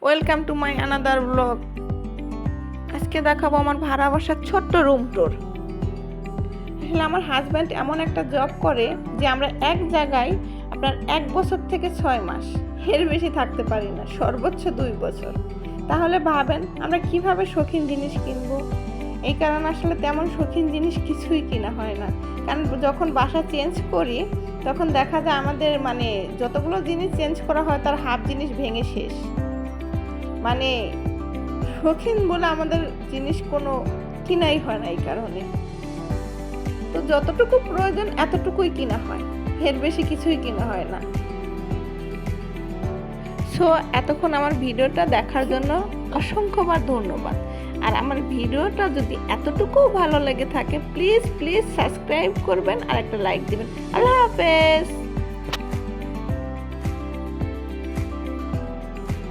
Welcome to my another blog. আজকে দেখাবো আমার ভাড়া বাসার ছোট্ট রুম ট্যুর। আসলে আমার হাজব্যান্ড এমন একটা জব করে যে আমরা এক জায়গায় আপনার 1 বছর থেকে 6 মাস এর বেশি থাকতে পারি না, সর্বোচ্চ 2 বছর। তাহলে ভাবেন আমরা কিভাবে শৌখিন জিনিস কিনবো। এই কারণে আসলে তেমন শৌখিন জিনিস কিছুই কিনা হয় না, কারণ যখন বাসা চেঞ্জ করি তখন দেখা যায় আমাদের যতগুলো জিনিস চেঞ্জ করা হয় তার হাফ জিনিস ভেঙে শেষ। শৌখিন বলে আমাদের জিনিস কোনো কিনাই হয় না। এই কারণে তো যতটুকু প্রয়োজন এতটুকুই কিনা হয়, এর বেশি কিছুই কিনা হয় না। সো এতক্ষণ আমার ভিডিওটা দেখার জন্য অসংখ্যবার ধন্যবাদ। আর আমার ভিডিওটা যদি এতটুকু ভালো লেগে থাকে প্লিজ সাবস্ক্রাইব করবেন আর একটা লাইক দিবেন। আল্লাহ হাফেজ।